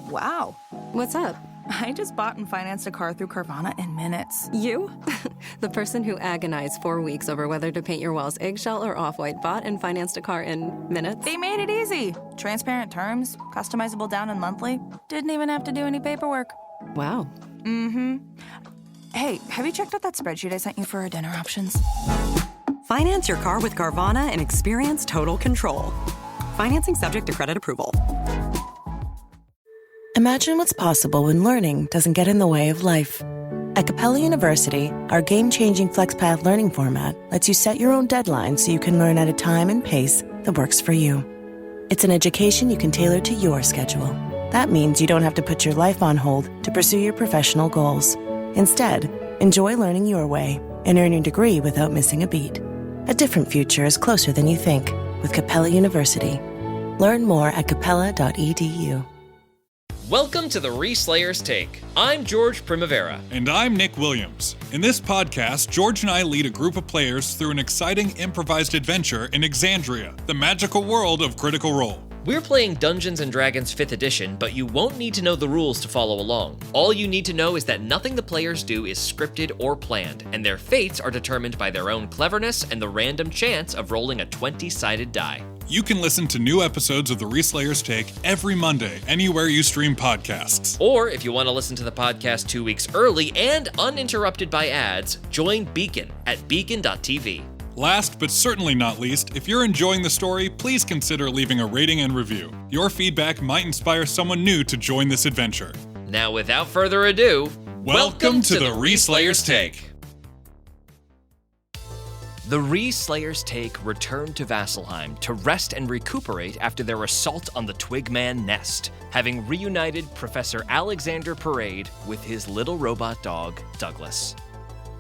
Wow. What's up? I just bought and financed a car through Carvana in minutes. You? The person who agonized 4 weeks over whether to paint your walls eggshell or off-white bought and financed a car in minutes? They made it easy. Transparent terms, customizable down and monthly. Didn't even have to do any paperwork. Wow. Mm-hmm. Hey, have you checked out that spreadsheet I sent you for our dinner options? Finance your car with Carvana and experience total control. Financing subject to credit approval. Imagine what's possible when learning doesn't get in the way of life. At Capella University, our game-changing FlexPath learning format lets you set your own deadlines so you can learn at a time and pace that works for you. It's an education you can tailor to your schedule. That means you don't have to put your life on hold to pursue your professional goals. Instead, enjoy learning your way and earn your degree without missing a beat. A different future is closer than you think with Capella University. Learn more at capella.edu. Welcome to the Reslayer's Take. I'm George Primavera. And I'm Nick Williams. In this podcast, George and I lead a group of players through an exciting improvised adventure in Exandria, the magical world of Critical Role. We're playing Dungeons & Dragons 5th edition, but you won't need to know the rules to follow along. All you need to know is that nothing the players do is scripted or planned, and their fates are determined by their own cleverness and the random chance of rolling a 20-sided die. You can listen to new episodes of The Reslayer's Take every Monday, anywhere you stream podcasts. Or if you want to listen to the podcast 2 weeks early and uninterrupted by ads, join Beacon at beacon.tv. Last but certainly not least, if you're enjoying the story, please consider leaving a rating and review. Your feedback might inspire someone new to join this adventure. Now, without further ado, welcome to the Reslayer's Take. The Reslayer's Take returned to Vasselheim to rest and recuperate after their assault on the Twigman nest, having reunited Professor Alexander Parade with his little robot dog, Douglas.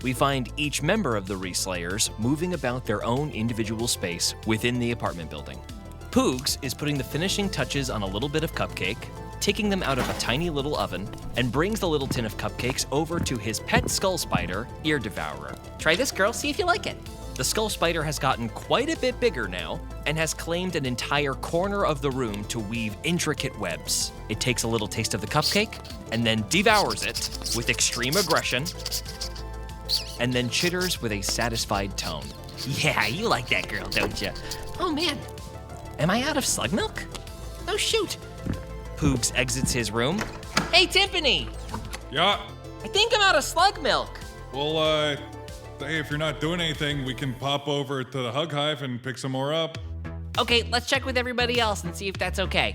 We find each member of the Reslayers moving about their own individual space within the apartment building. Poogs is putting the finishing touches on a little bit of cupcake, taking them out of a tiny little oven, and brings the little tin of cupcakes over to his pet skull spider, Ear Devourer. Try this, girl, see if you like it. The skull spider has gotten quite a bit bigger now and has claimed an entire corner of the room to weave intricate webs. It takes a little taste of the cupcake and then devours it with extreme aggression, and then chitters with a satisfied tone. Yeah, you like that girl, don't you? Oh man, am I out of slug milk? Oh shoot. Poogs exits his room. Hey Timpani! Yeah? I think I'm out of slug milk. Well, hey, if you're not doing anything, we can pop over to the Hug Hive and pick some more up. Okay, let's check with everybody else and see if that's okay.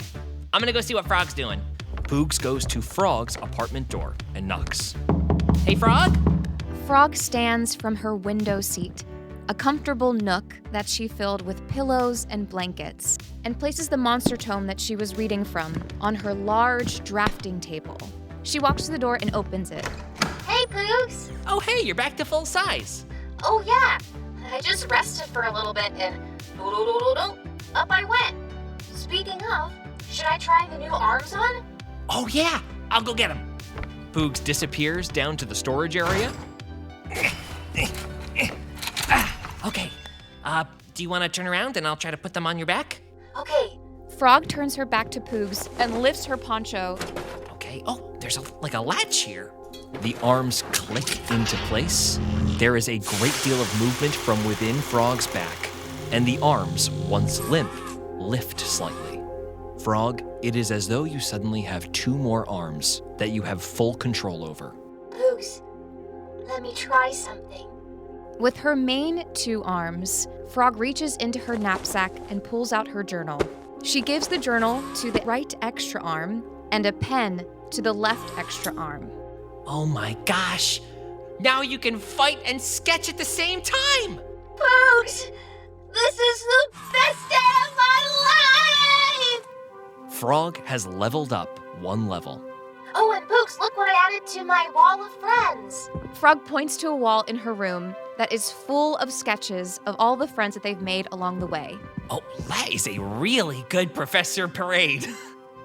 I'm gonna go see what Frog's doing. Poogs goes to Frog's apartment door and knocks. Hey Frog? Frog stands from her window seat, a comfortable nook that she filled with pillows and blankets, and places the monster tome that she was reading from on her large drafting table. She walks to the door and opens it. Hey, Poogs! Oh hey, you're back to full size. Oh yeah, I just rested for a little bit and up I went. Speaking of, should I try the new arms on? Oh yeah, I'll go get them. Poogs disappears down to the storage area. Okay, do you want to turn around and I'll try to put them on your back? Okay. Frog turns her back to Poogs and lifts her poncho. Okay, oh, there's like a latch here. The arms click into place. There is a great deal of movement from within Frog's back, and the arms, once limp, lift slightly. Frog, it is as though you suddenly have 2 more arms that you have full control over. Poogs, let me try something. With her main 2 arms, Frog reaches into her knapsack and pulls out her journal. She gives the journal to the right extra arm and a pen to the left extra arm. Oh my gosh! Now you can fight and sketch at the same time! Poogs, this is the best day of my life! Frog has leveled up 1 level. Oh, and Poogs, look what I added to my wall of friends. Frog points to a wall in her room that is full of sketches of all the friends that they've made along the way. Oh, that is a really good Professor Parade.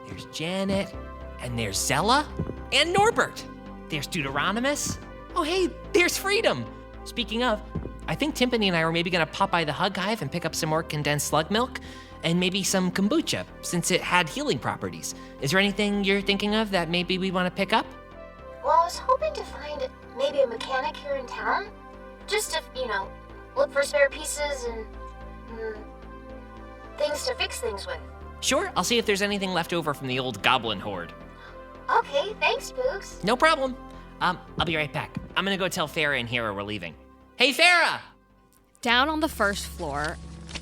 There's Janet, and there's Zella, and Norbert. There's Deuteronomus. Oh, hey, there's Freedom. Speaking of, I think Timpani and I are maybe gonna pop by the Hug Hive and pick up some more condensed slug milk. And maybe some kombucha, since it had healing properties. Is there anything you're thinking of that maybe we want to pick up? Well, I was hoping to find maybe a mechanic here in town. Just to, look for spare pieces and things to fix things with. Sure, I'll see if there's anything left over from the old goblin horde. Okay, thanks, Poogs. No problem. I'll be right back. I'm gonna go tell Farah and Hera we're leaving. Hey, Farah! Down on the first floor,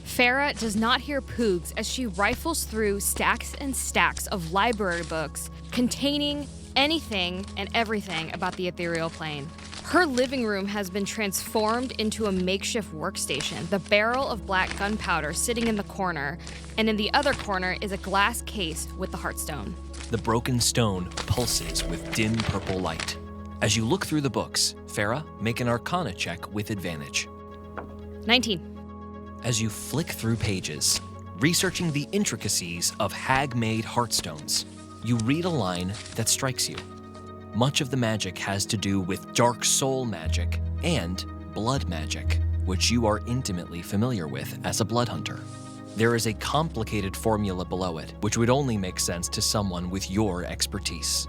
Farah does not hear Poogs as she rifles through stacks and stacks of library books containing anything and everything about the ethereal plane. Her living room has been transformed into a makeshift workstation, the barrel of black gunpowder sitting in the corner, and in the other corner is a glass case with the heartstone. The broken stone pulses with dim purple light. As you look through the books, Farah, make an Arcana check with advantage. 19. As you flick through pages, researching the intricacies of hag-made heartstones, you read a line that strikes you. Much of the magic has to do with dark soul magic and blood magic, which you are intimately familiar with as a blood hunter. There is a complicated formula below it, which would only make sense to someone with your expertise.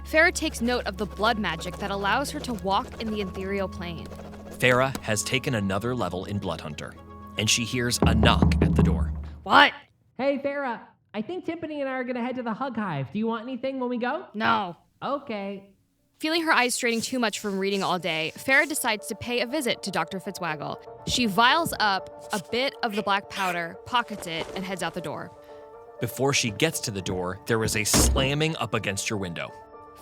Farah takes note of the blood magic that allows her to walk in the ethereal plane. Farah has taken another level in Blood Hunter, and she hears a knock at the door. What? Hey, Farah, I think Timpani and I are gonna head to the Hug Hive. Do you want anything when we go? No. Okay. Feeling her eyes straining too much from reading all day, Farah decides to pay a visit to Dr. Fitzwaggle. She vials up a bit of the black powder, pockets it, and heads out the door. Before she gets to the door, there is a slamming up against your window.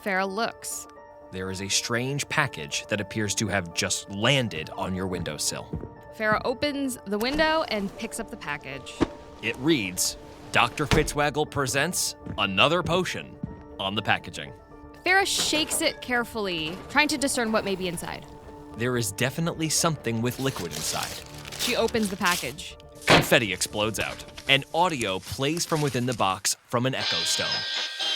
Farah looks. There is a strange package that appears to have just landed on your windowsill. Farah opens the window and picks up the package. It reads, Dr. Fitzwaggle presents another potion on the packaging. Farah shakes it carefully, trying to discern what may be inside. There is definitely something with liquid inside. She opens the package. Confetti explodes out, and audio plays from within the box from an echo stone.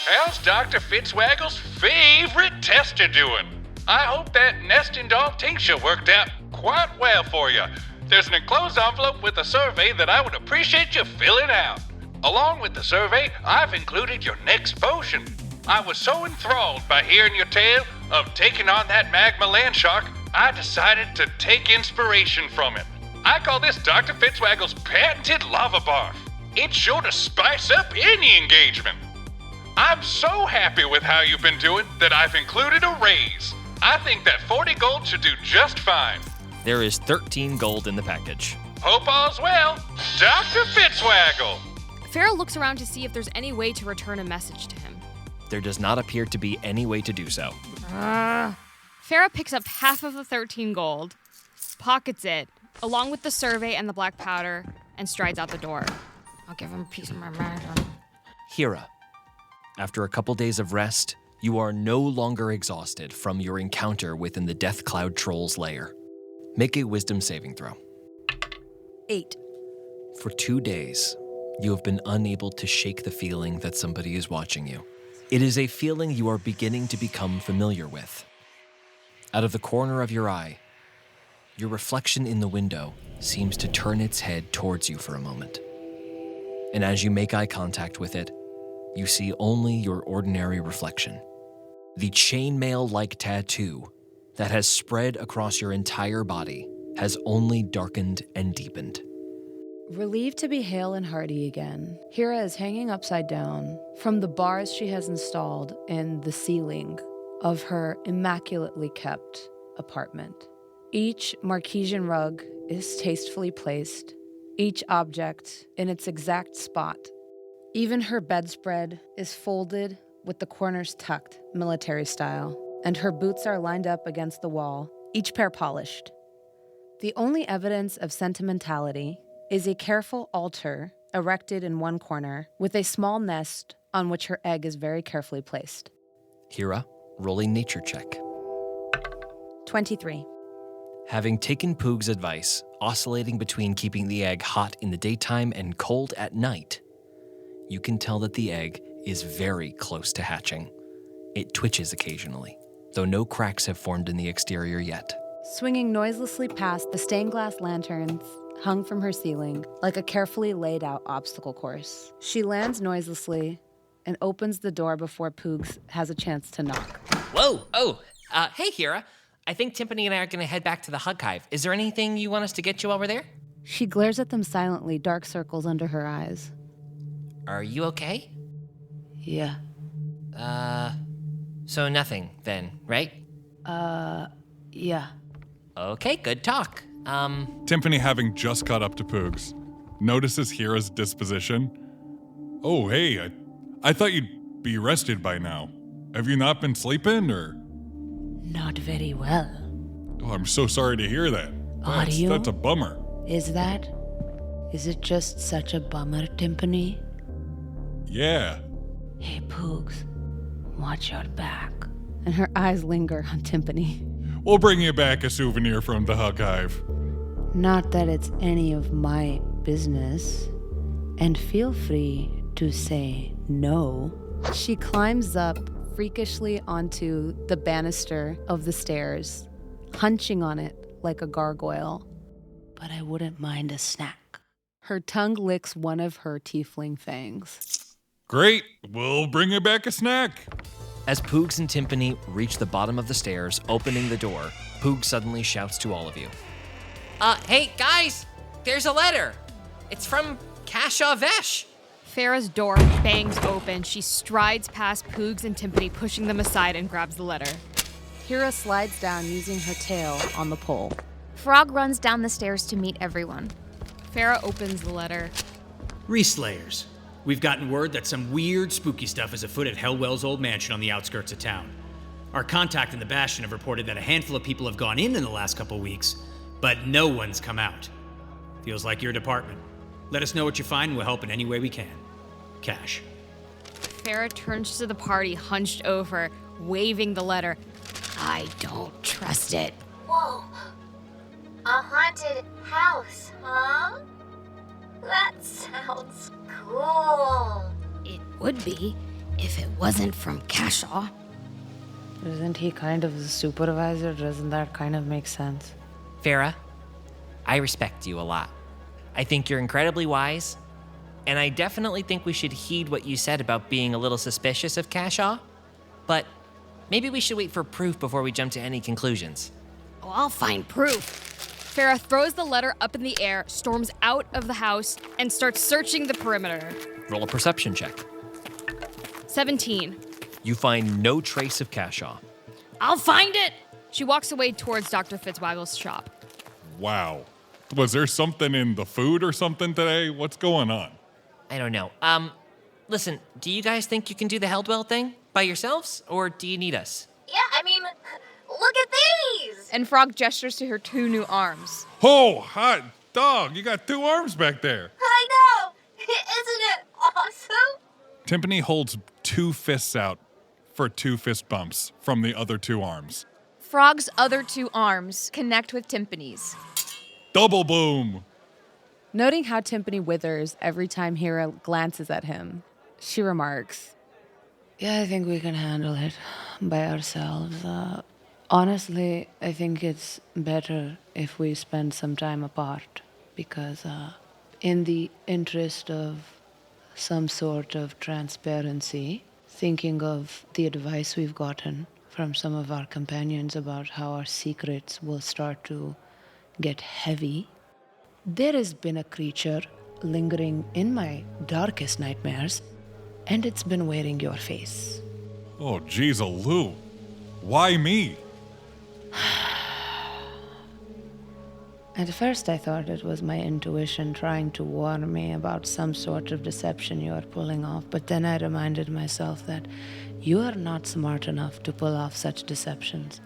How's Dr. Fitzwaggle's favorite tester doing? I hope that nesting doll tincture worked out quite well for you. There's an enclosed envelope with a survey that I would appreciate you filling out. Along with the survey, I've included your next potion. I was so enthralled by hearing your tale of taking on that magma land shark, I decided to take inspiration from it. I call this Dr. Fitzwaggle's patented lava barf. It's sure to spice up any engagement. I'm so happy with how you've been doing that I've included a raise. I think that 40 gold should do just fine. There is 13 gold in the package. Hope all's well, Dr. Fitzwaggle. Farah looks around to see if there's any way to return a message to him. There does not appear to be any way to do so. Farah picks up half of the 13 gold, pockets it, along with the survey and the black powder, and strides out the door. I'll give him a piece of my mind. Hera, after a couple days of rest, you are no longer exhausted from your encounter within the Death Cloud Troll's lair. Make a wisdom saving throw. 8. For 2 days, you have been unable to shake the feeling that somebody is watching you. It is a feeling you are beginning to become familiar with. Out of the corner of your eye, your reflection in the window seems to turn its head towards you for a moment. And as you make eye contact with it, you see only your ordinary reflection. The chainmail-like tattoo that has spread across your entire body has only darkened and deepened. Relieved to be hale and hearty again, Hera is hanging upside down from the bars she has installed in the ceiling of her immaculately kept apartment. Each Marquesian rug is tastefully placed, each object in its exact spot. Even her bedspread is folded with the corners tucked, military style, and her boots are lined up against the wall, each pair polished. The only evidence of sentimentality is a careful altar erected in one corner with a small nest on which her egg is very carefully placed. Hera, roll a nature check. 23. Having taken Poog's advice, oscillating between keeping the egg hot in the daytime and cold at night, you can tell that the egg is very close to hatching. It twitches occasionally, though no cracks have formed in the exterior yet. Swinging noiselessly past the stained glass lanterns hung from her ceiling like a carefully laid out obstacle course. She lands noiselessly and opens the door before Poogs has a chance to knock. Whoa, hey Hera. I think Timpani and I are gonna head back to the Hug Hive. Is there anything you want us to get you while we're there? She glares at them silently, dark circles under her eyes. Are you okay? Yeah. So nothing then, right? Yeah. Okay, good talk. Timpani, having just caught up to Poogs, notices Hera's disposition. Oh, hey, I thought you'd be rested by now. Have you not been sleeping, or? Not very well. Oh, I'm so sorry to hear that. Are you? That's a bummer. Is it just such a bummer, Timpani? Yeah. Hey, Poogs, watch your back. And her eyes linger on Timpani. We'll bring you back a souvenir from the Hug Hive. Not that it's any of my business. And feel free to say no. She climbs up freakishly onto the banister of the stairs, hunching on it like a gargoyle. But I wouldn't mind a snack. Her tongue licks one of her tiefling fangs. Great, we'll bring you back a snack. As Poogs and Timpani reach the bottom of the stairs, opening the door, Poogs suddenly shouts to all of you. Hey, guys! There's a letter! It's from Kasha Vesh! Farah's door bangs open. She strides past Poogs and Timpani, pushing them aside, and grabs the letter. Hera slides down using her tail on the pole. Frog runs down the stairs to meet everyone. Farah opens the letter. Reslayers. We've gotten word that some weird, spooky stuff is afoot at Heldwell's old mansion on the outskirts of town. Our contact in the Bastion have reported that a handful of people have gone in the last couple weeks, but no one's come out. Feels like your department. Let us know what you find and we'll help in any way we can. Cash. Farah turns to the party, hunched over, waving the letter. I don't trust it. Whoa. A haunted house, huh? That sounds cool. It would be if it wasn't from Kasha. Isn't he kind of the supervisor? Doesn't that kind of make sense? Farah, I respect you a lot. I think you're incredibly wise, and I definitely think we should heed what you said about being a little suspicious of Kasha, but maybe we should wait for proof before we jump to any conclusions. Oh, I'll find proof. Farah throws the letter up in the air, storms out of the house, and starts searching the perimeter. Roll a perception check. 17. You find no trace of Kasha. I'll find it! She walks away towards Dr. Fitzwaggle's shop. Wow. Was there something in the food or something today? What's going on? I don't know. Listen, do you guys think you can do the Heldwell thing by yourselves, or do you need us? Yeah, I mean, look at these! And Frog gestures to her 2 new arms. Oh, hot dog, you got 2 arms back there. I know! Isn't it awesome? Timpani holds 2 fists out for 2 fist bumps from the other 2 arms. Frog's other 2 arms connect with Timpani's. Double boom! Noting how Timpani withers every time Hera glances at him, she remarks, Yeah, I think we can handle it by ourselves. Honestly, I think it's better if we spend some time apart because in the interest of some sort of transparency, thinking of the advice we've gotten from some of our companions about how our secrets will start to get heavy, there has been a creature lingering in my darkest nightmares, and it's been wearing your face. Oh, geez, Lou. Why me? At first I thought it was my intuition trying to warn me about some sort of deception you are pulling off, but then I reminded myself that you are not smart enough to pull off such deceptions.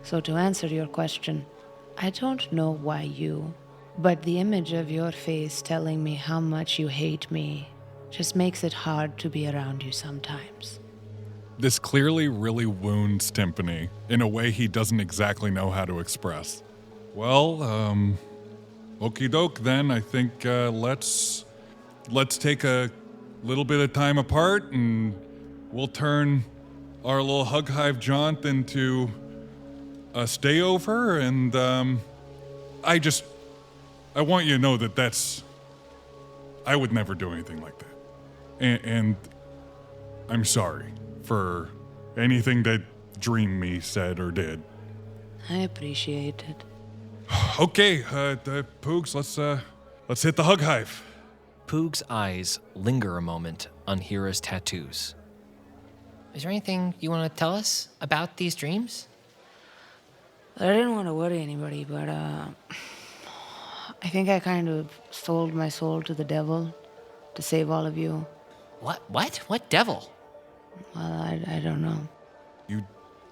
So to answer your question, I don't know why you, but the image of your face telling me how much you hate me just makes it hard to be around you sometimes. This clearly really wounds Timpani in a way he doesn't exactly know how to express. Well, okie doke then. I think let's take a little bit of time apart and we'll turn our little Hug Hive jaunt into a stay over, and I want you to know that I would never do anything like that. And I'm sorry for anything that Dream Me said or did. I appreciate it. Okay, Poogs, let's hit the hug hive. Poog's eyes linger a moment on Hera's tattoos. Is there anything you want to tell us about these dreams? I didn't want to worry anybody, but I think I kind of sold my soul to the devil to save all of you. What? What devil? Well, I don't know. You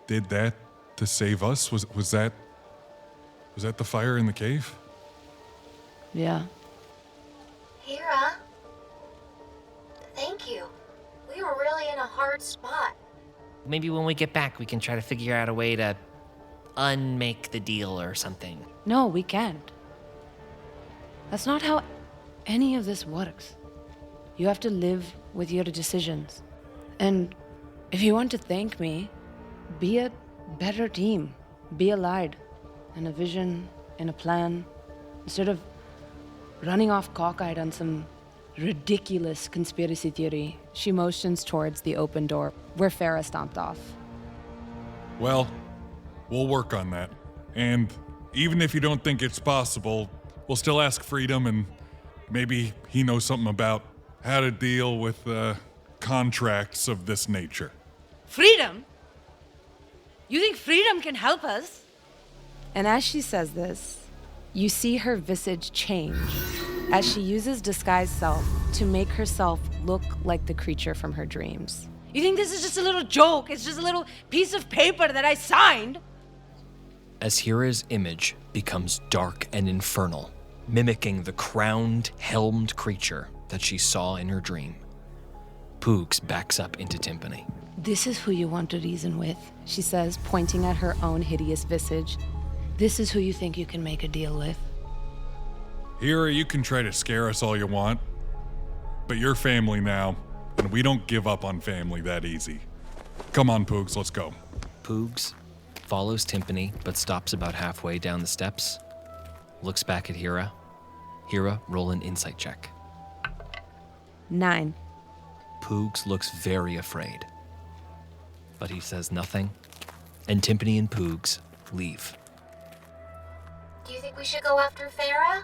did that to save us? Was that the fire in the cave? Yeah. Hera, thank you. We were really in a hard spot. Maybe when we get back, we can try to figure out a way to unmake the deal or something. No, we can't. That's not how any of this works. You have to live with your decisions. And if you want to thank me, be a better team. Be allied. And a vision and a plan. Instead of running off cockeyed on some ridiculous conspiracy theory. She motions towards the open door where Farah stomped off. Well, we'll work on that. And even if you don't think it's possible, we'll still ask Freedom, and maybe he knows something about how to deal with contracts of this nature. Freedom? You think Freedom can help us? And as she says this, you see her visage change as she uses disguise self to make herself look like the creature from her dreams. You think this is just a little joke? It's just a little piece of paper that I signed? As Hera's image becomes dark and infernal, mimicking the crowned, helmed creature that she saw in her dream, Poogs backs up into Timpani. This is who you want to reason with, she says, pointing at her own hideous visage. This is who you think you can make a deal with. Hera, you can try to scare us all you want, but you're family now, and we don't give up on family that easy. Come on, Poogs, let's go. Poogs follows Timpani, but stops about halfway down the steps, looks back at Hera. Hera, roll an insight check. 9. Poogs looks very afraid, but he says nothing, and Timpani and Poogs leave. Do you think we should go after Farah?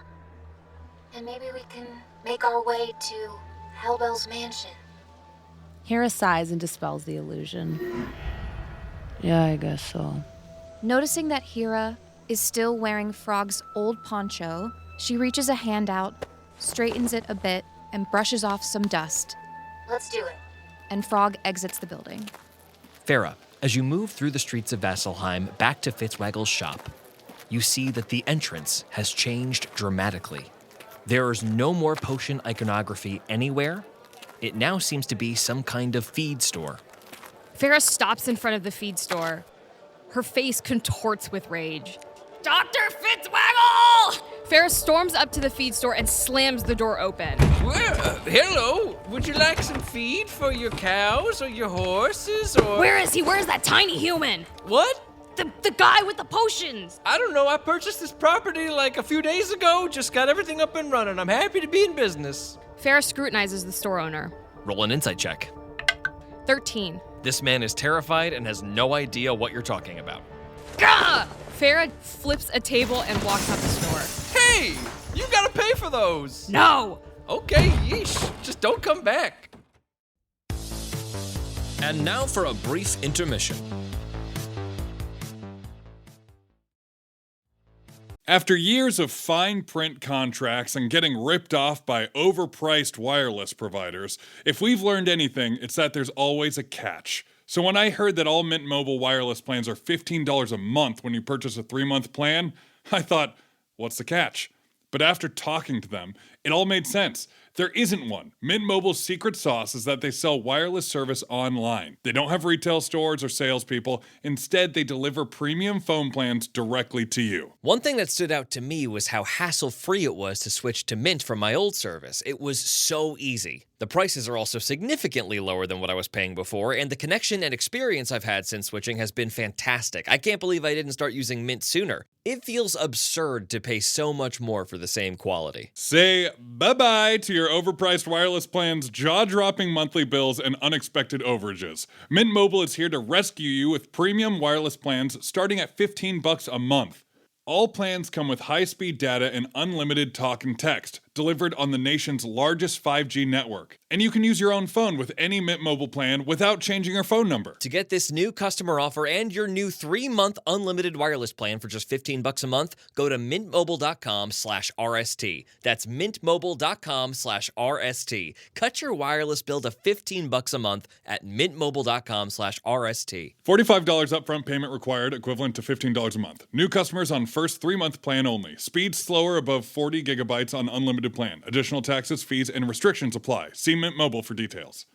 And maybe we can make our way to Heldwell's mansion. Hera sighs and dispels the illusion. Yeah, I guess so. Noticing that Hera is still wearing Frog's old poncho, she reaches a hand out, straightens it a bit, and brushes off some dust. Let's do it. And Frog exits the building. Farah, as you move through the streets of Vasselheim back to Fitzwaggle's shop, you see that the entrance has changed dramatically. There is no more potion iconography anywhere. It now seems to be some kind of feed store. Farah stops in front of the feed store. Her face contorts with rage. Dr. Fitzwaggle! Farah storms up to the feed store and slams the door open. Well, hello. Would you like some feed for your cows or your horses or... Where is he? Where's that tiny human? What? The guy with the potions. I don't know. I purchased this property like a few days ago. Just got everything up and running. I'm happy to be in business. Farah scrutinizes the store owner. Roll an insight check. 13. This man is terrified and has no idea what you're talking about. Gah! Farah flips a table and walks out the store. Hey! You gotta pay for those! No! Okay, yeesh. Just don't come back. And now for a brief intermission. After years of fine print contracts and getting ripped off by overpriced wireless providers, if we've learned anything, it's that there's always a catch. So when I heard that all Mint Mobile wireless plans are $15 a month when you purchase a 3-month plan, I thought, what's the catch? But after talking to them, It all made sense. There isn't one. Mint Mobile's secret sauce is that they sell wireless service online. They don't have retail stores or salespeople. Instead, they deliver premium phone plans directly to you. One thing that stood out to me was how hassle-free it was to switch to Mint from my old service. It was so easy. The prices are also significantly lower than what I was paying before, and the connection and experience I've had since switching has been fantastic. I can't believe I didn't start using Mint sooner. It feels absurd to pay so much more for the same quality. Say bye-bye to your overpriced wireless plans, jaw-dropping monthly bills, and unexpected overages. Mint Mobile is here to rescue you with premium wireless plans starting at $15 a month. All plans come with high-speed data and unlimited talk and text, delivered on the nation's largest 5G network. And you can use your own phone with any Mint Mobile plan without changing your phone number. To get this new customer offer and your new 3-month unlimited wireless plan for just $15 a month, go to mintmobile.com/RST. That's mintmobile.com/RST. Cut your wireless bill to $15 a month at mintmobile.com/RST. $45 upfront payment required, equivalent to $15 a month. New customers on first 3-month plan only. Speed slower above 40 gigabytes on unlimited plan. Additional taxes, fees, and restrictions apply. See Mint Mobile for details.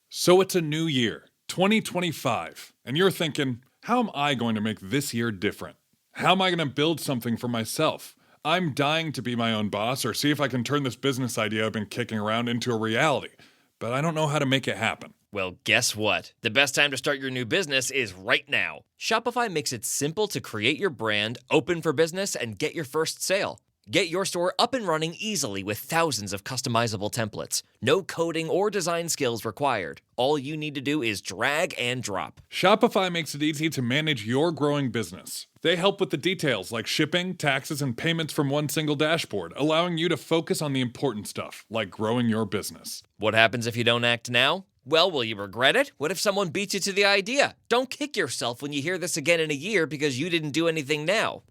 So it's a new year, 2025, and you're thinking, how am I going to make this year different? How am I going to build something for myself? I'm dying to be my own boss or see if I can turn this business idea I've been kicking around into a reality, but I don't know how to make it happen. Well, guess what? The best time to start your new business is right now. Shopify makes it simple to create your brand, open for business, and get your first sale. Get your store up and running easily with thousands of customizable templates. No coding or design skills required. All you need to do is drag and drop. Shopify makes it easy to manage your growing business. They help with the details like shipping, taxes, and payments from one single dashboard, allowing you to focus on the important stuff, like growing your business. What happens if you don't act now? Well, will you regret it? What if someone beats you to the idea? Don't kick yourself when you hear this again in a year because you didn't do anything now.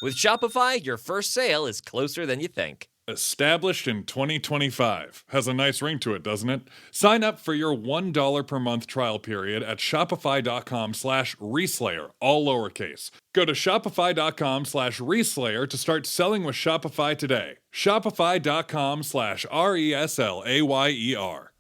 With Shopify, your first sale is closer than you think. Established in 2025. Has a nice ring to it, doesn't it? Sign up for your $1 per month trial period at shopify.com/reslayer, all lowercase. Go to shopify.com/reslayer to start selling with Shopify today. Shopify.com/RESLAYER.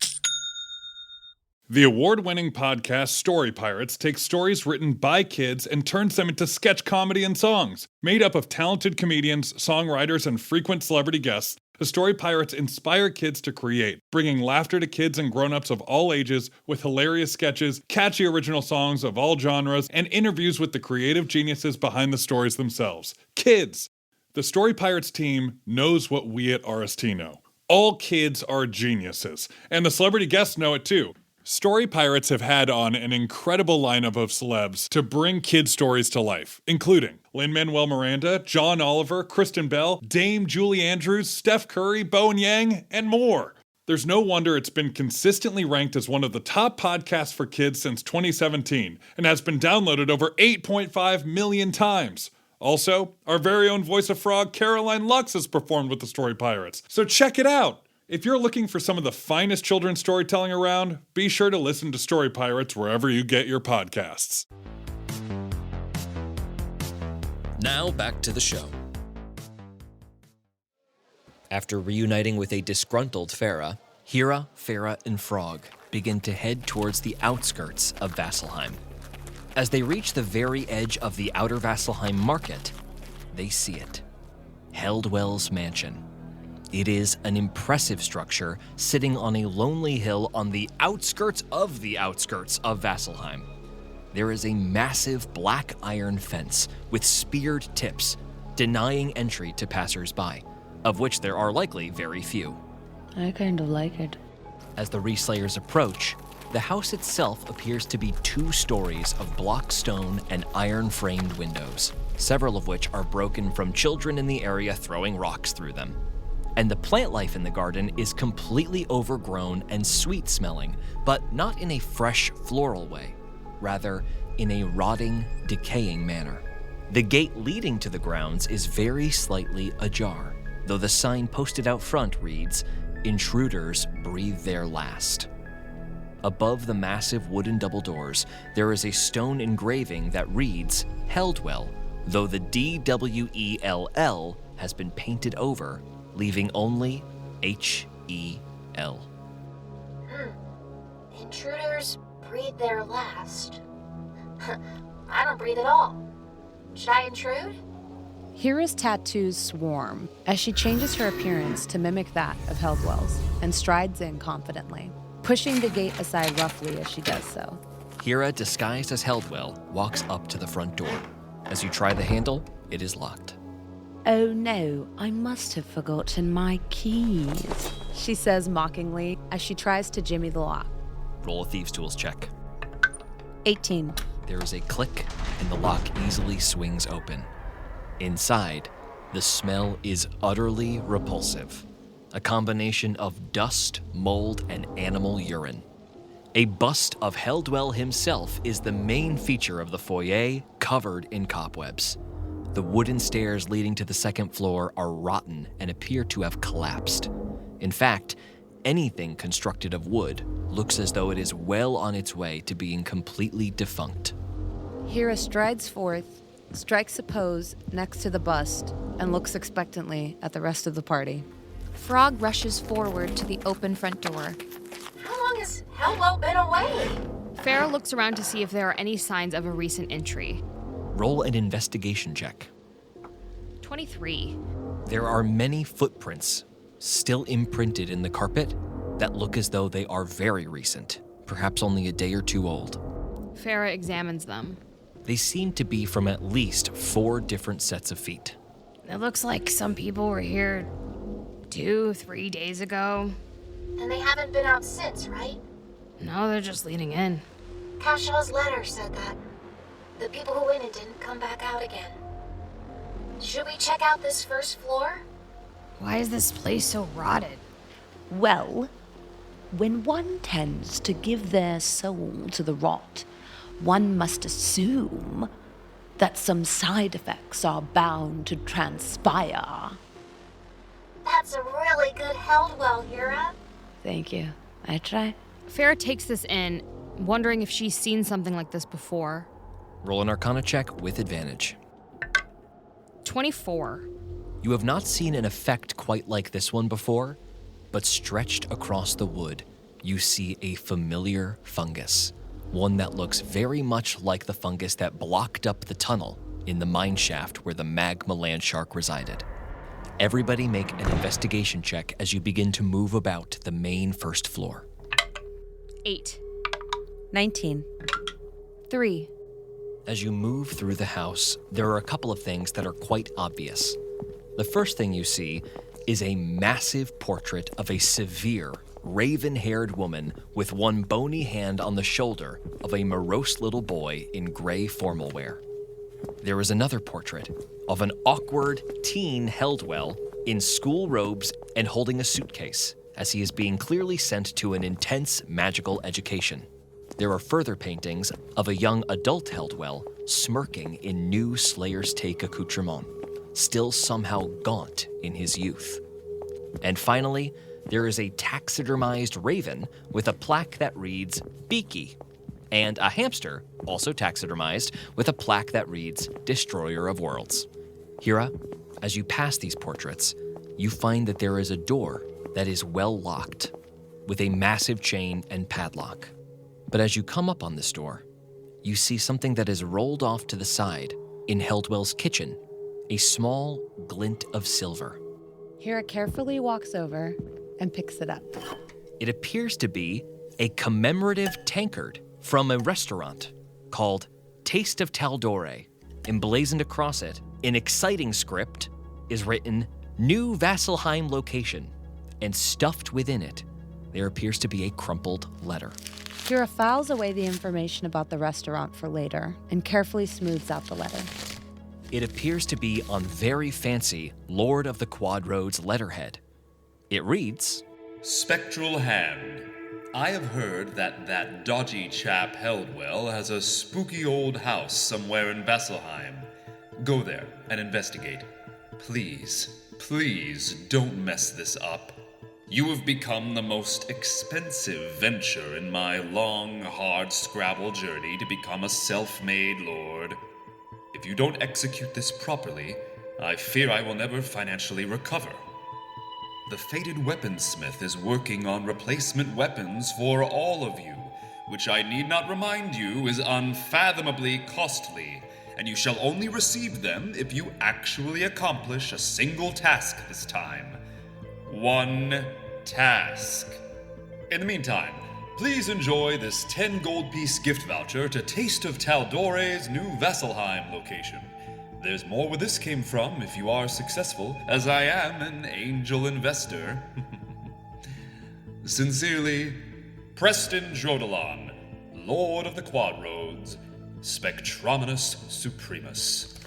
The award-winning podcast Story Pirates takes stories written by kids and turns them into sketch comedy and songs. Made up of talented comedians, songwriters, and frequent celebrity guests, the Story Pirates inspire kids to create, bringing laughter to kids and grown-ups of all ages with hilarious sketches, catchy original songs of all genres, and interviews with the creative geniuses behind the stories themselves. Kids! The Story Pirates team knows what we at RST know. All kids are geniuses, and the celebrity guests know it too. Story Pirates have had on an incredible lineup of celebs to bring kid stories to life, including Lin-Manuel Miranda, John Oliver, Kristen Bell, Dame Julie Andrews, Steph Curry, Bowen Yang, and more. There's no wonder it's been consistently ranked as one of the top podcasts for kids since 2017 and has been downloaded over 8.5 million times. Also, our very own voice of frog, Caroline Lux, has performed with the Story Pirates, so check it out! If you're looking for some of the finest children's storytelling around, be sure to listen to Story Pirates wherever you get your podcasts. Now back to the show. After reuniting with a disgruntled Farah, Hera, Farah, and Frog begin to head towards the outskirts of Vasselheim. As they reach the very edge of the outer Vasselheim market, they see it. Heldwell's mansion. It is an impressive structure sitting on a lonely hill on the outskirts of Vasselheim. There is a massive black iron fence with speared tips, denying entry to passers-by, of which there are likely very few. I kind of like it. As the Reslayers approach, the house itself appears to be 2 stories of block stone and iron-framed windows, several of which are broken from children in the area throwing rocks through them. And the plant life in the garden is completely overgrown and sweet-smelling, but not in a fresh, floral way, rather in a rotting, decaying manner. The gate leading to the grounds is very slightly ajar, though the sign posted out front reads, "Intruders breathe their last." Above the massive wooden double doors, there is a stone engraving that reads, Heldwell, though the DWELL has been painted over, leaving only H-E-L. Intruders breathe their last. I don't breathe at all. Should I intrude? Hera's tattoos swarm as she changes her appearance to mimic that of Heldwell's and strides in confidently, pushing the gate aside roughly as she does so. Hera, disguised as Heldwell, walks up to the front door. As you try the handle, it is locked. Oh no, I must have forgotten my keys, she says mockingly as she tries to jimmy the lock. Roll a Thieves' Tools check. 18. There is a click, and the lock easily swings open. Inside, the smell is utterly repulsive. A combination of dust, mold, and animal urine. A bust of Heldwell himself is the main feature of the foyer, covered in cobwebs. The wooden stairs leading to the second floor are rotten and appear to have collapsed. In fact, anything constructed of wood looks as though it is well on its way to being completely defunct. Hera strides forth, strikes a pose next to the bust, and looks expectantly at the rest of the party. Frog rushes forward to the open front door. How long has Heldwell been away? Farah looks around to see if there are any signs of a recent entry. Roll an investigation check. 23. There are many footprints still imprinted in the carpet that look as though they are very recent, perhaps only a day or two old. Farah examines them. They seem to be from at least 4 different sets of feet. It looks like some people were here 2-3 days ago. And they haven't been out since, right? No, they're just leading in. Cashaw's letter said that. The people who went in didn't come back out again. Should we check out this first floor? Why is this place so rotted? Well, when one tends to give their soul to the rot, one must assume that some side effects are bound to transpire. That's a really good Heldwell, Hera. Thank you. I try. Farah takes this in, wondering if she's seen something like this before. Roll an Arcana check with advantage. 24. You have not seen an effect quite like this one before, but stretched across the wood, you see a familiar fungus. One that looks very much like the fungus that blocked up the tunnel in the mine shaft where the magma land shark resided. Everybody make an investigation check as you begin to move about the main first floor. 8. 19. 3. As you move through the house, there are a couple of things that are quite obvious. The first thing you see is a massive portrait of a severe, raven-haired woman with one bony hand on the shoulder of a morose little boy in gray formal wear. There is another portrait of an awkward teen Heldwell in school robes and holding a suitcase, as he is being clearly sent to an intense magical education. There are further paintings of a young adult Heldwell smirking in new Slayer's Take accoutrement, still somehow gaunt in his youth. And finally, there is a taxidermized raven with a plaque that reads Beaky, and a hamster, also taxidermized, with a plaque that reads Destroyer of Worlds. Hera, as you pass these portraits, you find that there is a door that is well locked, with a massive chain and padlock. But as you come up on this door, you see something that is rolled off to the side in Heldwell's kitchen, a small glint of silver. Hera carefully walks over and picks it up. It appears to be a commemorative tankard from a restaurant called Taste of Taldore. Emblazoned across it, in exciting script, is written New Vasselheim Location, and stuffed within it, there appears to be a crumpled letter. Hera files away the information about the restaurant for later and carefully smooths out the letter. It appears to be on very fancy Lord of the Quad Roads letterhead. It reads, Spectral Hand. I have heard that dodgy chap Heldwell has a spooky old house somewhere in Vasselheim. Go there and investigate. Please, please don't mess this up. You have become the most expensive venture in my long, hard Scrabble journey to become a self-made lord. If you don't execute this properly, I fear I will never financially recover. The fated weaponsmith is working on replacement weapons for all of you, which I need not remind you is unfathomably costly, and you shall only receive them if you actually accomplish a single task this time. One task. In the meantime, please enjoy this 10 gold piece gift voucher to Taste of Taldore's new Vasselheim location. There's more where this came from if you are successful, as I am an angel investor. Sincerely, Preston Jordyn, Lord of the Quadroads, Spectrominus Supremus.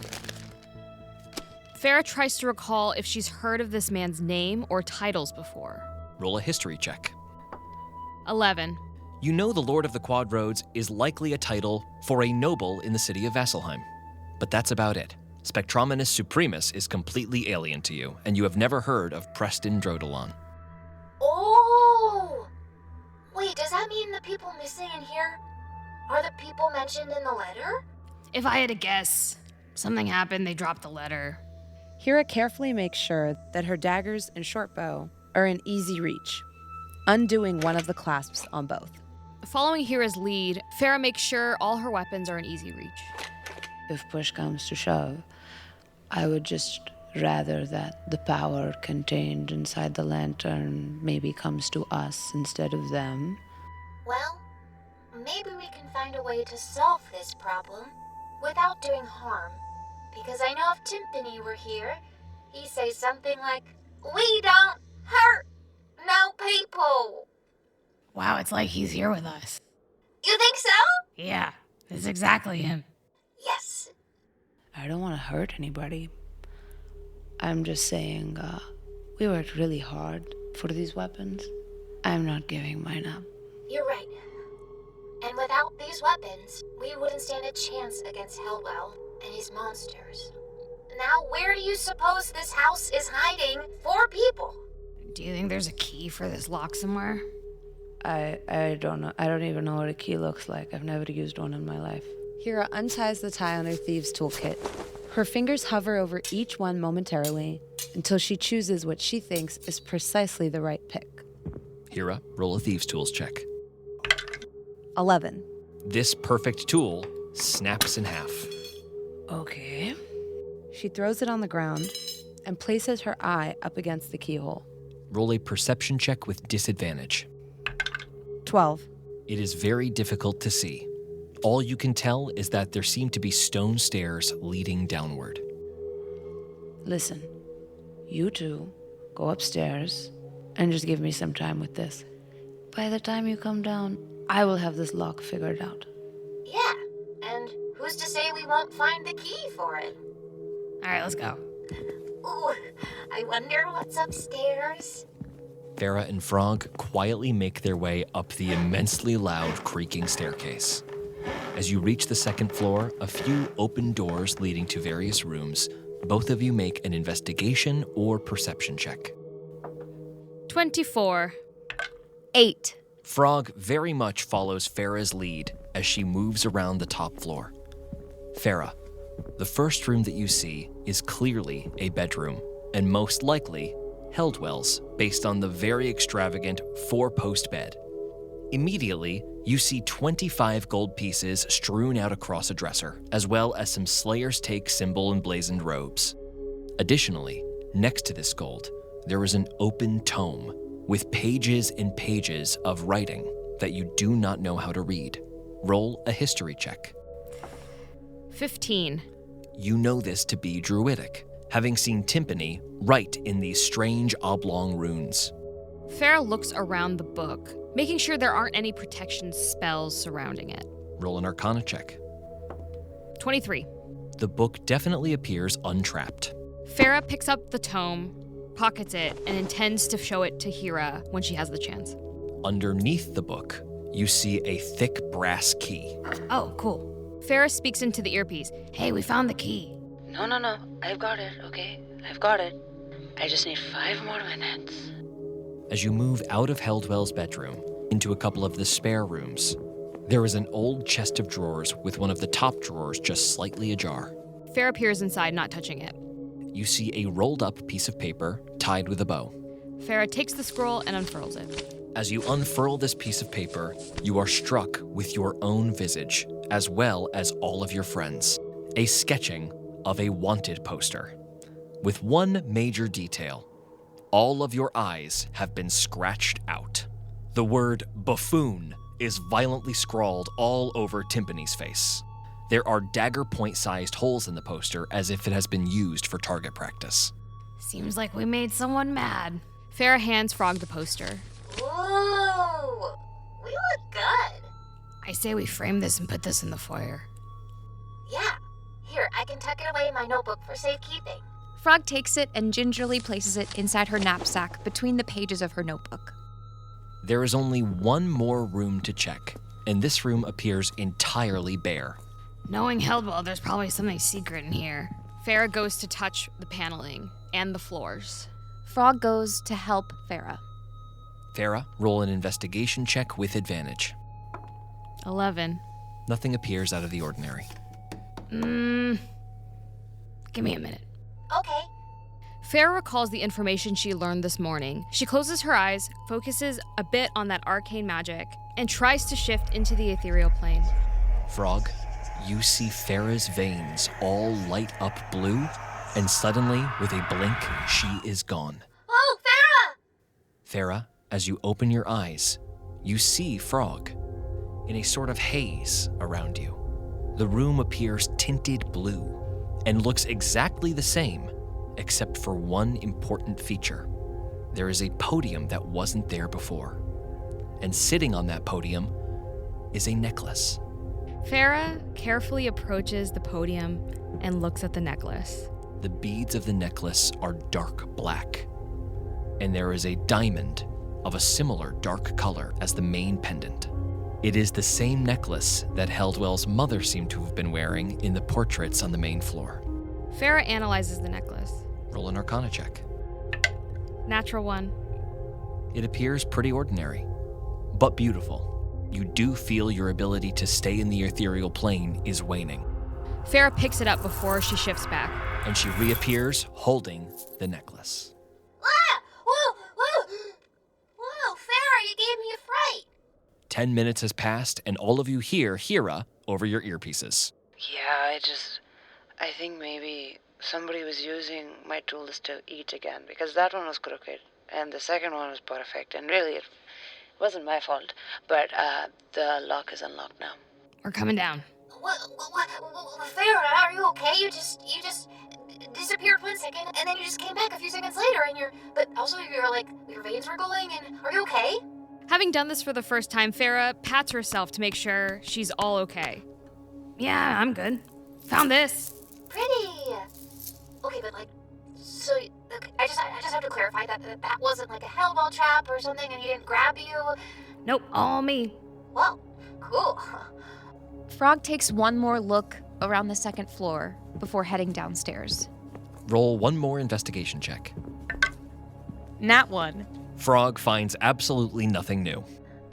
Farah tries to recall if she's heard of this man's name or titles before. Roll a history check. 11. You know the Lord of the Quadroads is likely a title for a noble in the city of Vasselheim. But that's about it. Spectrominus Supremus is completely alien to you, and you have never heard of Preston Jordyn. Oh! Wait, does that mean the people missing in here are the people mentioned in the letter? If I had to guess, something happened, they dropped the letter. Hera carefully makes sure that her daggers and short bow are in easy reach, undoing one of the clasps on both. Following Hera's lead, Farah makes sure all her weapons are in easy reach. If push comes to shove, I would just rather that the power contained inside the lantern maybe comes to us instead of them. Well, maybe we can find a way to solve this problem without doing harm. Because I know if Timpani were here, he'd say something like, "We don't hurt no people." Wow, it's like he's here with us. You think so? Yeah, it's exactly him. Yes. I don't want to hurt anybody. I'm just saying, we worked really hard for these weapons. I'm not giving mine up. You're right. And without these weapons, we wouldn't stand a chance against Heldwell and his monsters. Now, where do you suppose this house is hiding 4 people? Do you think there's a key for this lock somewhere? I don't know. I don't even know what a key looks like. I've never used one in my life. Hera unties the tie on her thieves' toolkit. Her fingers hover over each one momentarily until she chooses what she thinks is precisely the right pick. Hera, roll a thieves' tools check. 11. This perfect tool snaps in half. Okay. She throws it on the ground and places her eye up against the keyhole. Roll a perception check with disadvantage. 12. It is very difficult to see. All you can tell is that there seem to be stone stairs leading downward. Listen, you two go upstairs and just give me some time with this. By the time you come down, I will have this lock figured out. Yeah, and who's to say we won't find the key for it? All right, let's go. Ooh, I wonder what's upstairs. Farah and Frog quietly make their way up the immensely loud creaking staircase. As you reach the second floor, a few open doors leading to various rooms. Both of you make an investigation or perception check. 24. 8. Frog very much follows Farah's lead as she moves around the top floor. Farah, the first room that you see is clearly a bedroom, and most likely Heldwell's, based on the very extravagant 4-post bed. Immediately, you see 25 gold pieces strewn out across a dresser, as well as some Slayer's Take symbol emblazoned robes. Additionally, next to this gold, there is an open tome with pages and pages of writing that you do not know how to read. Roll a history check. 15. You know this to be druidic, having seen Timpani write in these strange oblong runes. Farah looks around the book, making sure there aren't any protection spells surrounding it. Roll an arcana check. 23. The book definitely appears untrapped. Farah picks up the tome, pockets it, and intends to show it to Hera when she has the chance. Underneath the book, you see a thick brass key. Oh, cool. Farah speaks into the earpiece. Hey, we found the key. No. I've got it, okay? I've got it. I just need 5 more minutes. As you move out of Heldwell's bedroom into a couple of the spare rooms, there is an old chest of drawers with one of the top drawers just slightly ajar. Farah peers inside, not touching it. You see a rolled up piece of paper tied with a bow. Farah takes the scroll and unfurls it. As you unfurl this piece of paper, you are struck with your own visage, as well as all of your friends. A sketching of a wanted poster. With one major detail. All of your eyes have been scratched out. The word buffoon is violently scrawled all over Timpani's face. There are dagger point-sized holes in the poster as if it has been used for target practice. Seems like we made someone mad. Farah hands Frog the poster. Whoa! We look good. I say we frame this and put this in the foyer. Yeah. Here, I can tuck it away in my notebook for safekeeping. Frog takes it and gingerly places it inside her knapsack between the pages of her notebook. There is only one more room to check, and this room appears entirely bare. Knowing Heldwell, there's probably something secret in here. Farah goes to touch the paneling and the floors. Frog goes to help Farah. Farah, roll an investigation check with advantage. 11. Nothing appears out of the ordinary. Give me a minute. Okay. Farah recalls the information she learned this morning. She closes her eyes, focuses a bit on that arcane magic, and tries to shift into the ethereal plane. Frog, you see Farah's veins all light up blue, and suddenly, with a blink, she is gone. Oh, Farah! Farah, as you open your eyes, you see Frog in a sort of haze around you. The room appears tinted blue and looks exactly the same, except for one important feature. There is a podium that wasn't there before. And sitting on that podium is a necklace. Farah carefully approaches the podium and looks at the necklace. The beads of the necklace are dark black, and there is a diamond of a similar dark color as the main pendant. It is the same necklace that Heldwell's mother seemed to have been wearing in the portraits on the main floor. Farah analyzes the necklace. Roll an Arcana check. Natural 1. It appears pretty ordinary, but beautiful. You do feel your ability to stay in the ethereal plane is waning. Farah picks it up before she shifts back. And she reappears holding the necklace. Ah! Whoa! Whoa, Farah, you gave me a fright. 10 minutes has passed, and all of you hear Hera over your earpieces. Yeah, I think maybe somebody was using my tools to eat again, because that one was crooked, and the second one was perfect, and really it wasn't my fault, but the lock is unlocked now. We're coming down. What, Farah, are you okay? You just disappeared 1 second, and then you just came back a few seconds later, but also your veins were going, and are you okay? Having done this for the first time, Farah pats herself to make sure she's all okay. Yeah, I'm good. Found this. Pretty. Okay, but so okay, I just have to clarify that wasn't like a Heldwell trap or something, and he didn't grab you. Nope, all me. Well, cool. Frog takes one more look around the second floor before heading downstairs. Roll one more investigation check. Nat 1. Frog finds absolutely nothing new.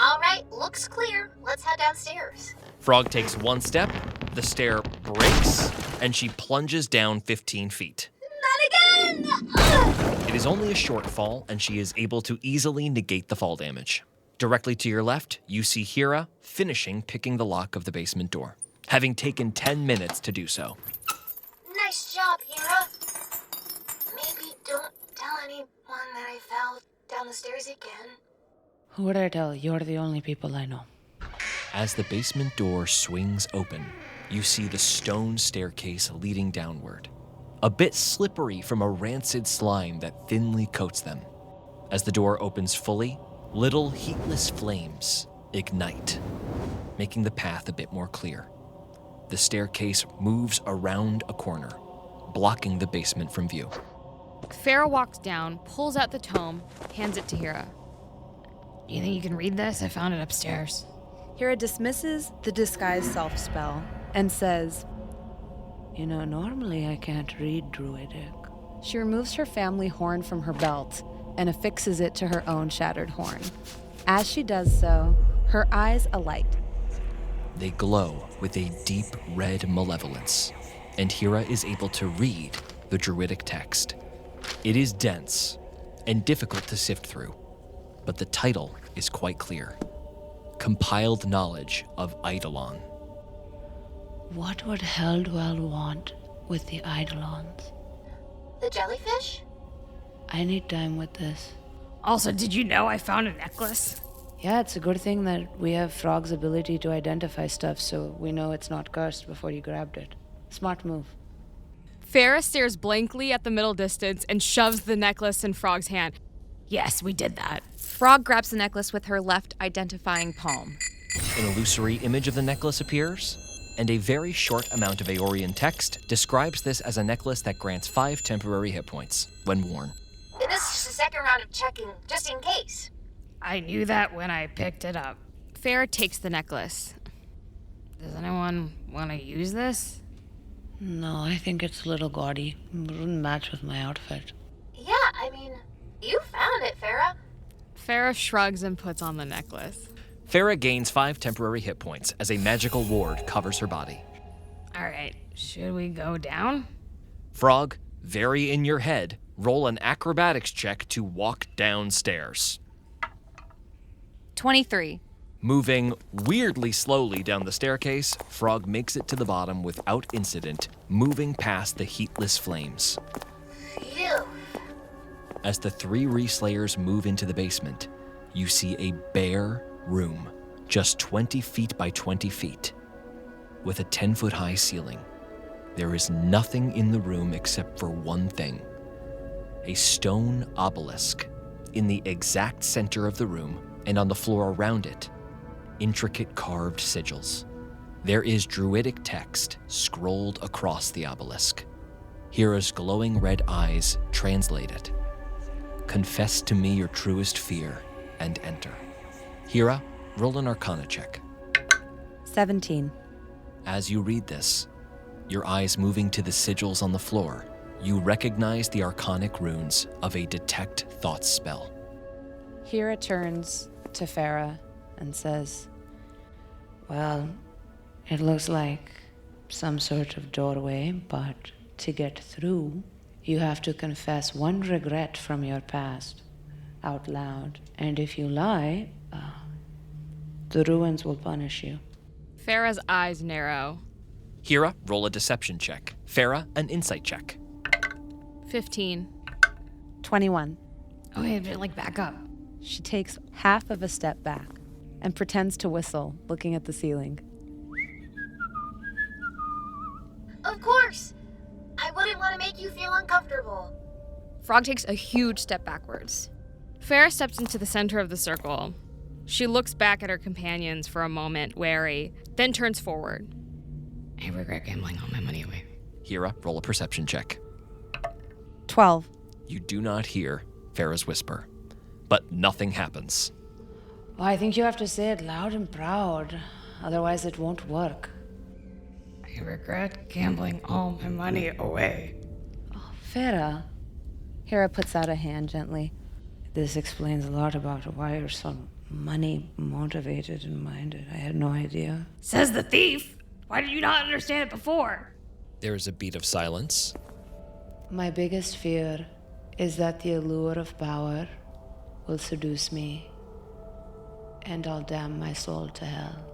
All right, looks clear. Let's head downstairs. Frog takes one step, the stair breaks, and she plunges down 15 feet. Not again! Ugh! It is only a short fall, and she is able to easily negate the fall damage. Directly to your left, you see Hera finishing picking the lock of the basement door, having taken 10 minutes to do so. Nice job, Hera. Maybe don't tell anyone that I fell down the stairs again. Who would I tell? You're the only people I know. As the basement door swings open, you see the stone staircase leading downward, a bit slippery from a rancid slime that thinly coats them. As the door opens fully, little heatless flames ignite, making the path a bit more clear. The staircase moves around a corner, blocking the basement from view. Farah walks down, pulls out the tome, hands it to Hera. You think you can read this? I found it upstairs. Hera dismisses the disguise self spell and says, normally I can't read druidic. She removes her family horn from her belt and affixes it to her own shattered horn. As she does so, her eyes alight. They glow with a deep red malevolence, and Hera is able to read the druidic text. It is dense, and difficult to sift through. But the title is quite clear. Compiled Knowledge of Eidolon. What would Heldwell want with the Eidolons? The jellyfish? I need time with this. Also, did you know I found a necklace? Yeah, it's a good thing that we have Frog's ability to identify stuff so we know it's not cursed before you grabbed it. Smart move. Farah stares blankly at the middle distance and shoves the necklace in Frog's hand. Yes, we did that. Frog grabs the necklace with her left identifying palm. An illusory image of the necklace appears, and a very short amount of Aeorian text describes this as a necklace that grants 5 temporary hit points when worn. And this is just the second round of checking, just in case. I knew that when I picked it up. Farah takes the necklace. Does anyone want to use this? No, I think it's a little gaudy. It wouldn't match with my outfit. Yeah, I mean, you found it, Farah. Farah shrugs and puts on the necklace. Farah gains 5 temporary hit points as a magical ward covers her body. All right, should we go down? Frog, very in your head, roll an acrobatics check to walk downstairs. 23. Moving weirdly slowly down the staircase, Frog makes it to the bottom without incident, moving past the heatless flames. Phew. As the 3 Reslayers move into the basement, you see a bare room, just 20 feet by 20 feet, with a 10-foot-high ceiling. There is nothing in the room except for one thing: a stone obelisk in the exact center of the room, and on the floor around it, intricate carved sigils. There is druidic text scrolled across the obelisk. Hera's glowing red eyes translate it. Confess to me your truest fear and enter. Hera, roll an Arcana check. 17. As you read this, your eyes moving to the sigils on the floor, you recognize the arcanic runes of a Detect Thoughts spell. Hera turns to Farah and says, well, it looks like some sort of doorway, but to get through, you have to confess one regret from your past out loud. And if you lie, the ruins will punish you. Farah's eyes narrow. Hera, roll a deception check. Farah, an insight check. 15. 21. Oh, I have to, back up. She takes half of a step back and pretends to whistle, looking at the ceiling. Of course! I wouldn't want to make you feel uncomfortable. Frog takes a huge step backwards. Farah steps into the center of the circle. She looks back at her companions for a moment, wary, then turns forward. I regret gambling all my money away. Hera, roll a perception check. 12. You do not hear Farah's whisper, but nothing happens. Well, I think you have to say it loud and proud, otherwise it won't work. I regret gambling all my money away. Oh, Farah. Hera puts out a hand gently. This explains a lot about why you're so money-motivated and minded. I had no idea. Says the thief! Why did you not understand it before? There is a beat of silence. My biggest fear is that the allure of power will seduce me, and I'll damn my soul to hell.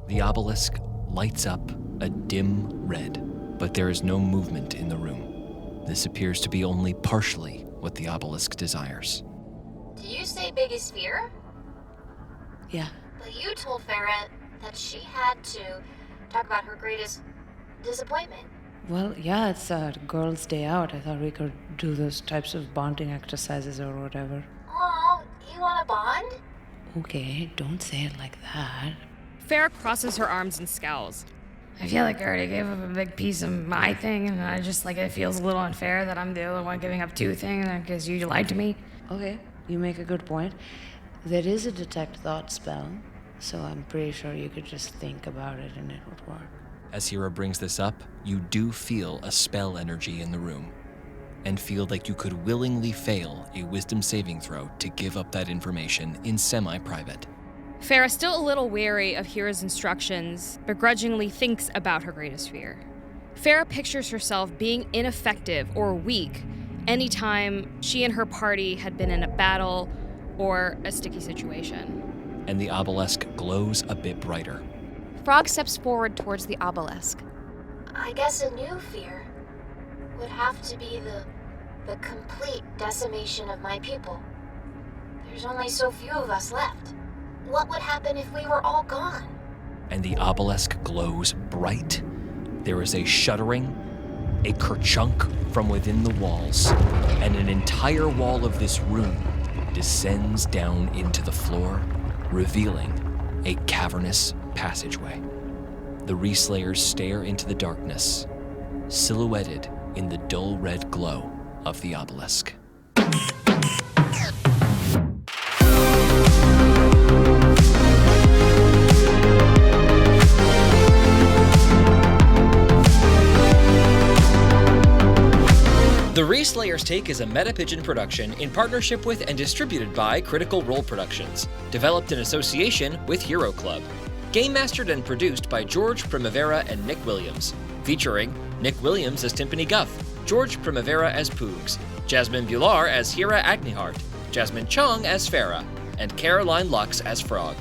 The obelisk lights up a dim red, but there is no movement in the room. This appears to be only partially what the obelisk desires. Did you say biggest fear? Yeah. But you told Farah that she had to talk about her greatest disappointment. Well, yeah, it's a girls' day out. I thought we could do those types of bonding exercises or whatever. Oh, you want a bond? Okay, don't say it like that. Farah crosses her arms and scowls. I feel like I already gave up a big piece of my thing, and I just, it feels a little unfair that I'm the only one giving up 2 things because you lied to me. Okay, you make a good point. There is a Detect Thought spell, so I'm pretty sure you could just think about it and it would work. As Hera brings this up, you do feel a spell energy in the room, and feel like you could willingly fail a wisdom saving throw to give up that information in semi-private. Farah, still a little wary of Hera's instructions, begrudgingly thinks about her greatest fear. Farah pictures herself being ineffective or weak, anytime she and her party had been in a battle or a sticky situation. And the obelisk glows a bit brighter. Frog steps forward towards the obelisk. I guess a new fear would have to be the complete decimation of my people. There's only so few of us left. What would happen if we were all gone? And the obelisk glows bright. There is a shuddering, a kerchunk from within the walls, and an entire wall of this room descends down into the floor, revealing a cavernous passageway. The Reslayers stare into the darkness, silhouetted in the dull red glow of the obelisk. The Reslayers Take is a Metapigeon production in partnership with and distributed by Critical Role Productions, developed in association with Hero Club. Game mastered and produced by George Primavera and Nick Williams, featuring Nick Williams as Timpani Guff, George Primavera as Poogs, Jasmine Bhullar as Hera Agniheart, Jasmine Chiong as Farah, and Caroline Lux as Frog.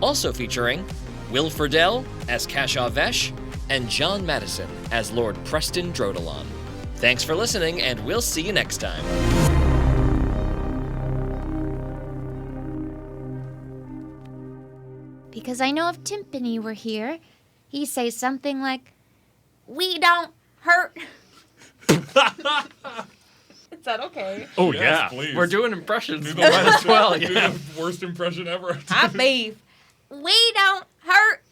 Also featuring Will Friedel as Kashaw Vesh, and John Madison as Lord Preston Drodalon. Thanks for listening, and we'll see you next time. Because I know if Timpani were here, he'd say something like, "We don't hurt." Is that okay? Oh, Yes, yeah. please. We're doing impressions. Do the Might as worst- well, do yeah. the worst impression ever. I beef. We don't hurt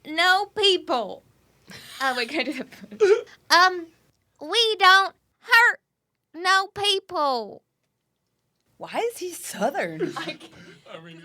no people. Oh, wait, can I do that? We don't hurt no people. Why is he Southern? I mean,